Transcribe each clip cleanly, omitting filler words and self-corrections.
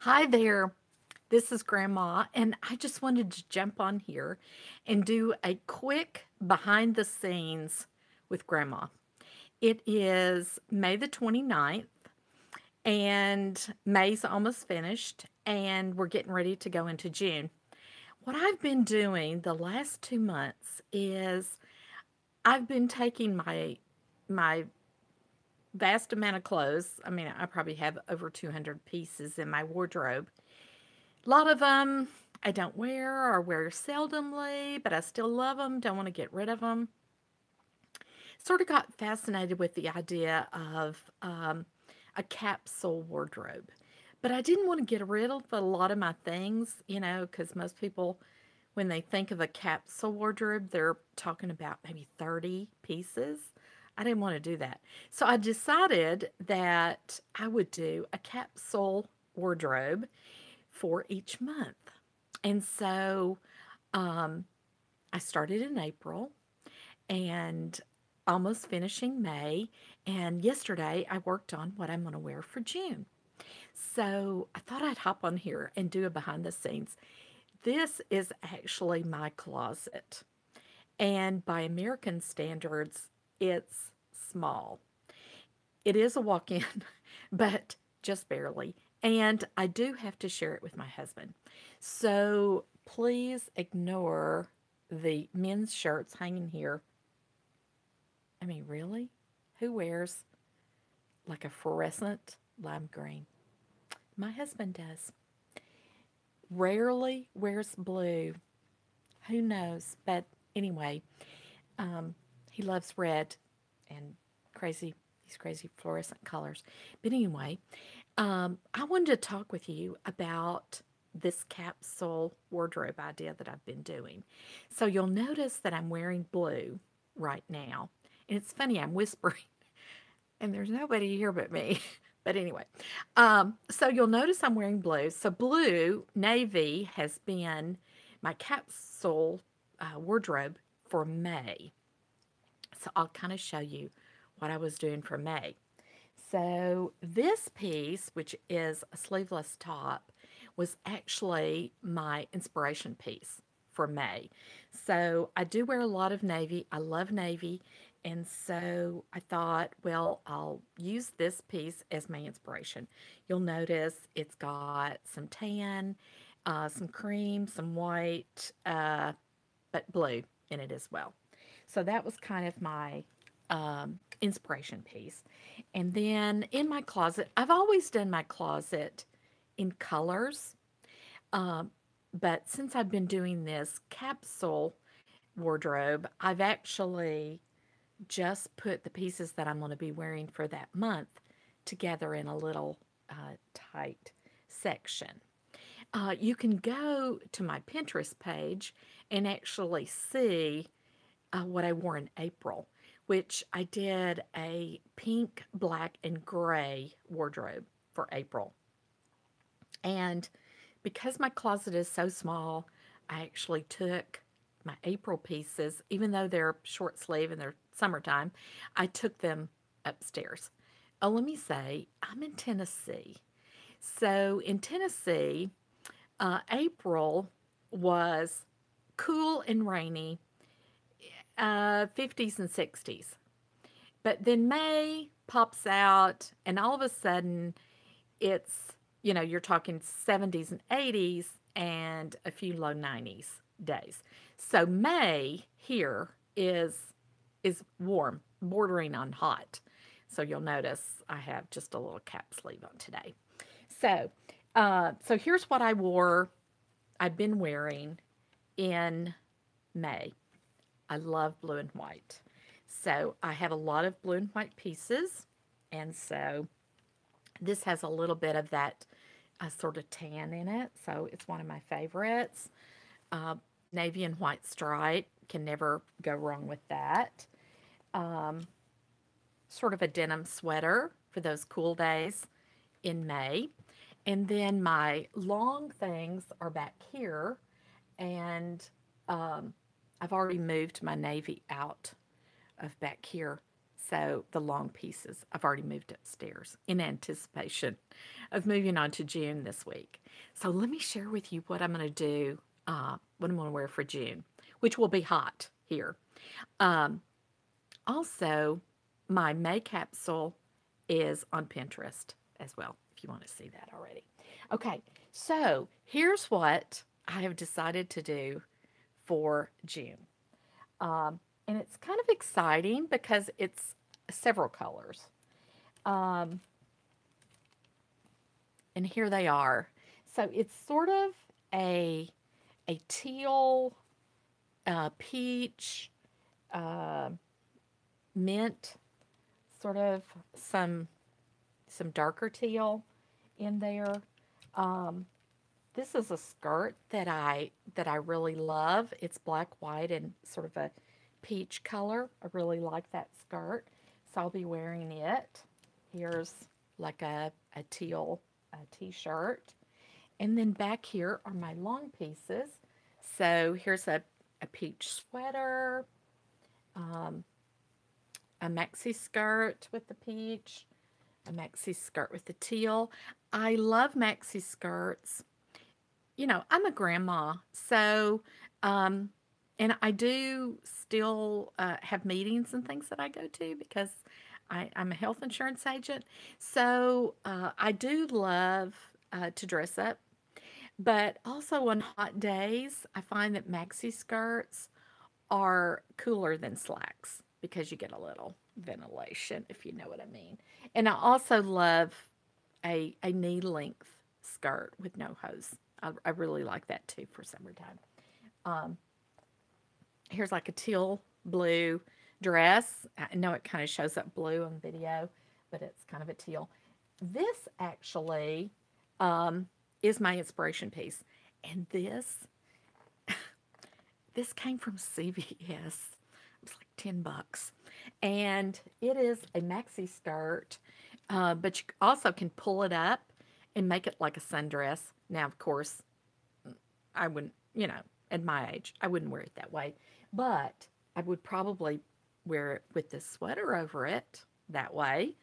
Hi there. This is Grandma, and I just wanted to jump on here and do a quick behind the scenes with Grandma. It is May the 29th, and May's almost finished, and we're getting ready to go into June. What I've been doing the last 2 months is I've been taking my vast amount of clothes. I mean, I probably have over 200 pieces in my wardrobe. A lot of them I don't wear or wear seldomly, but I still love them, don't want to get rid of them. Sort of got fascinated with the idea of a capsule wardrobe. But I didn't want to get rid of a lot of my things, because most people, when they think of a capsule wardrobe, they're talking about maybe 30 pieces. I didn't want to do that. So I decided that I would do a capsule wardrobe for each month. And so um, I started in April and almost finishing May. And yesterday I worked on what I'm going to wear for June. So I thought I'd hop on here and do a behind the scenes. This is actually my closet. And by American standards, it's small. It is a walk in, but just barely. And I do have to share it with my husband. So please ignore the men's shirts hanging here. I mean, really? Who wears like a fluorescent lime green? My husband does. Rarely wears blue. Who knows? But anyway, um, he loves red and crazy, these crazy fluorescent colors. But anyway, I wanted to talk with you about this capsule wardrobe idea that I've been doing. So you'll notice that I'm wearing blue right now. And it's funny, I'm whispering, and there's nobody here but me. But anyway, so you'll notice I'm wearing blue. So blue, navy has been my capsule wardrobe for May. So I'll kind of show you what I was doing for May. So this piece, which is a sleeveless top, was actually my inspiration piece for May. So I do wear a lot of navy. I love navy. And so I thought, well, I'll use this piece as my inspiration. You'll notice it's got some tan, some cream, some white, but blue in it as well. So that was kind of my inspiration piece. And then in my closet, I've always done my closet in colors. Um, but since I've been doing this capsule wardrobe, I've actually just put the pieces that I'm going to be wearing for that month together in a little tight section. You can go to my Pinterest page and actually see what I wore in April, which I did a pink, black, and gray wardrobe for April. And because my closet is so small, I actually took my April pieces, even though they're short sleeve and they're summertime, I took them upstairs. Oh, let me say, I'm in Tennessee. So in Tennessee, April was cool and rainy, 50s and 60s. But then May pops out, and all of a sudden, it's, you're talking 70s and 80s and a few low 90s days. So May here is warm, bordering on hot. So you'll notice I have just a little cap sleeve on today. So, so here's what I've been wearing in May. I love blue and white. So I have a lot of blue and white pieces. And so this has a little bit of that sort of tan in it. So it's one of my favorites. Navy and white stripe. Can never go wrong with that. Um, Sort of a denim sweater for those cool days in May. And then my long things are back here. And um, I've already moved my navy out of back here. So the long pieces, I've already moved upstairs in anticipation of moving on to June this week. So let me share with you what I'm going to do, what I'm going to wear for June, which will be hot here. Um, Also, my May capsule is on Pinterest as well, if you want to see that already. Okay, so here's what I have decided to do for June. And it's kind of exciting because it's several colors. Um, and here they are. So it's sort of a, a teal, peach, uh, mint, sort of some darker teal in there. Um, this is a skirt that I really love. It's black, white, and sort of a peach color. I really like that skirt, so I'll be wearing it. Here's like a teal t-shirt. And then back here are my long pieces. So here's a peach sweater, um, a maxi skirt with the peach, a maxi skirt with the teal. I love maxi skirts. You know, I'm a grandma, so, um, and I do still have meetings and things that I go to because I'm a health insurance agent. So I do love to dress up, but also on hot days, I find that maxi skirts are cooler than slacks because you get a little ventilation, if you know what I mean. And I also love a knee length skirt with no hose. I really like that too for summertime. Um, Here's like a teal blue dress. I know it kind of shows up blue on video, but it's kind of a teal. This actually is my inspiration piece. And this came from CVS. It was like $10. And it is a maxi skirt, but you also can pull it up and make it like a sundress. Now, of course, I wouldn't, at my age, I wouldn't wear it that way. But I would probably wear it with this sweater over it that way.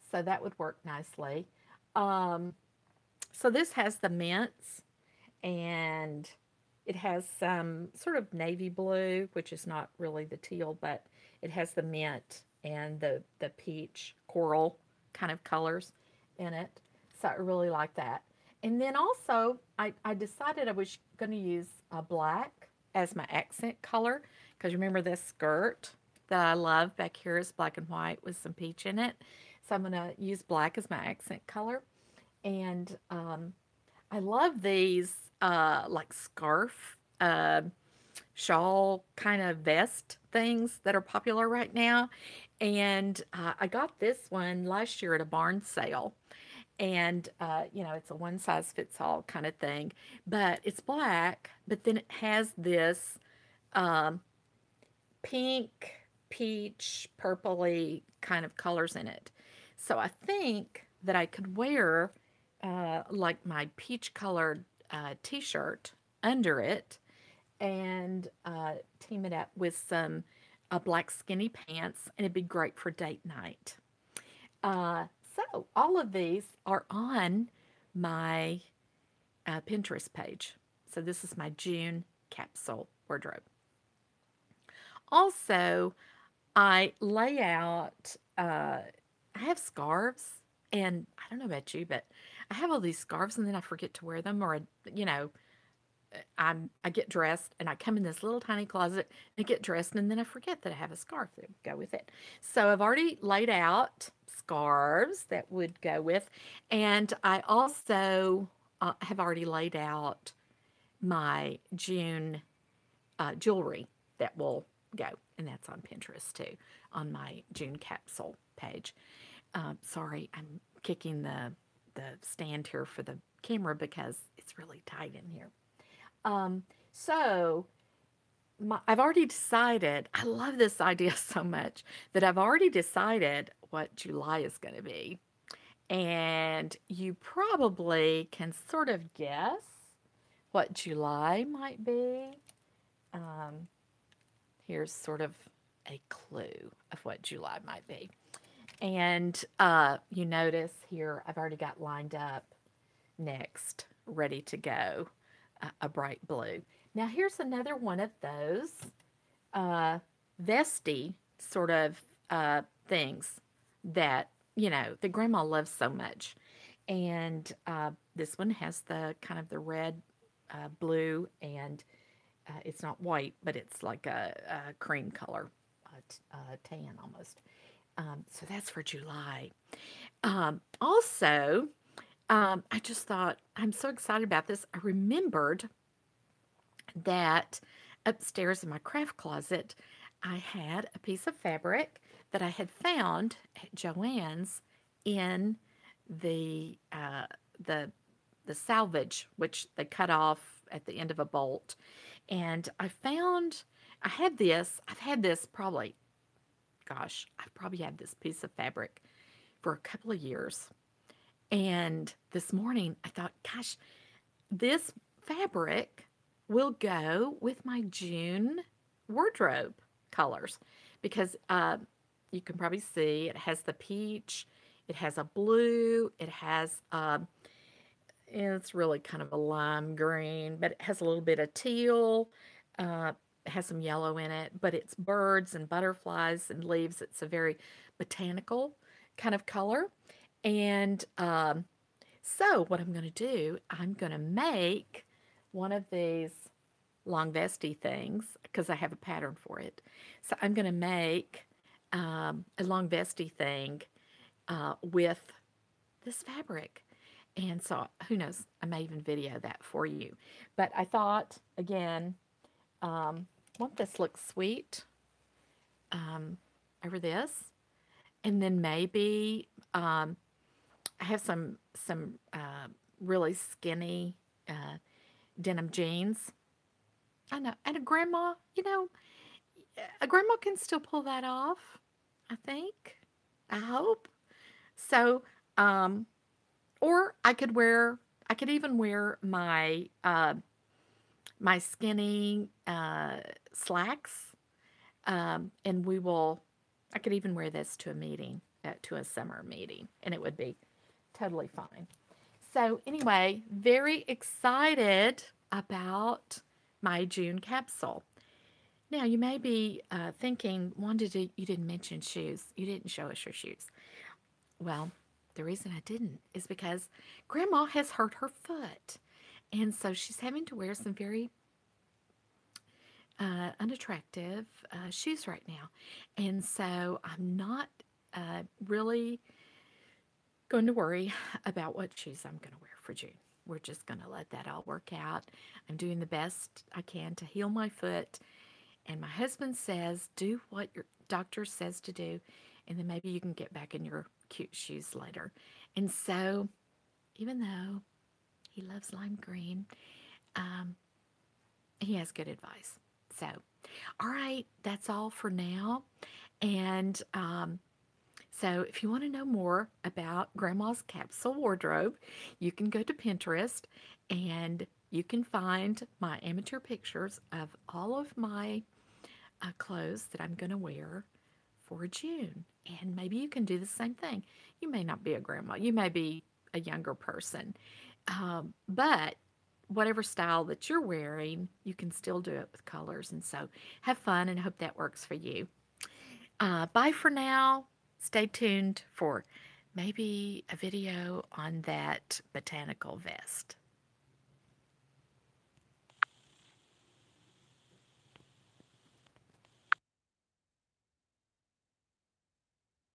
So that would work nicely. Um, so this has the mints, and it has some sort of navy blue, which is not really the teal, but it has the mint and the peach coral kind of colors in it. So I really like that. And then also, I decided I was going to use black as my accent color because remember this skirt that I love back here is black and white with some peach in it. So I'm going to use black as my accent color. And I love these like scarf, shawl kind of vest things that are popular right now. And I got this one last year at a barn sale. And, it's a one size fits all kind of thing. But it's black, but then it has this um, pink, peach, purpley kind of colors in it. So I think that I could wear like my peach colored t-shirt under it and team it up with some black skinny pants, and it'd be great for date night. Uh, so all of these are on my Pinterest page. So this is my June capsule wardrobe. Also, I lay out, I have scarves, and I don't know about you, but I have all these scarves and then I forget to wear them, or, you know, I get dressed and I come in this little tiny closet and I get dressed and then I forget that I have a scarf that would go with it. So I've already laid out scarves that would go with, and I also have already laid out my June jewelry that will go, and that's on Pinterest too, on my June capsule page. Sorry, I'm kicking the stand here for the camera because it's really tight in here. So I've already decided, I love this idea so much that I've already decided what July is going to be. And you probably can sort of guess what July might be. Um, Here's sort of a clue of what July might be. And you notice here, I've already got lined up next, ready to go, a bright blue. Now, here's another one of those uh, vesty sort of things that, the grandma loves so much. And this one has the kind of the red, blue, and it's not white, but it's like a cream color, tan almost. So that's for July. Also, I just thought, I'm so excited about this. I remembered that upstairs in my craft closet, I had a piece of fabric that I had found at Joann's in the uh, the the salvage, which they cut off at the end of a bolt. And I had this. I've had this probably, gosh, I've probably had this piece of fabric for a couple of years. And this morning I thought, gosh, this fabric will go with my June wardrobe colors because you can probably see it has the peach, it has a blue, it has it's really kind of a lime green, but it has a little bit of teal. It has some yellow in it, but it's birds and butterflies and leaves. It's a very botanical kind of color. And so, what I'm going to do, I'm going to make one of these long vesty things because I have a pattern for it. So, I'm going to make a long vesty thing with this fabric. And so, who knows, I may even video that for you. But I thought, again, won't this look sweet over this? And then maybe I have some really skinny denim jeans. I know, and a grandma can still pull that off. I think. I hope. So, or I could even wear my skinny slacks, and I could even wear this to a meeting, to a summer meeting, and it would be totally fine. So, anyway, very excited about my June capsule. Now, you may be thinking, Wanda, you didn't mention shoes. You didn't show us your shoes. Well, the reason I didn't is because Grandma has hurt her foot. And so she's having to wear some very unattractive shoes right now. And so I'm not really going to worry about what shoes I'm going to wear for June. We're just going to let that all work out. I'm doing the best I can to heal my foot. And my husband says, do what your doctor says to do, and then maybe you can get back in your cute shoes later. And so, even though he loves lime green, um, he has good advice. So, all right, that's all for now. And so, if you want to know more about Grandma's capsule wardrobe, you can go to Pinterest and you can find my amateur pictures of all of my clothes that I'm going to wear for June. And maybe you can do the same thing. You may not be a grandma, you may be a younger person. But whatever style that you're wearing, you can still do it with colors. And so have fun and hope that works for you. Bye for now. Stay tuned for maybe a video on that botanical vest.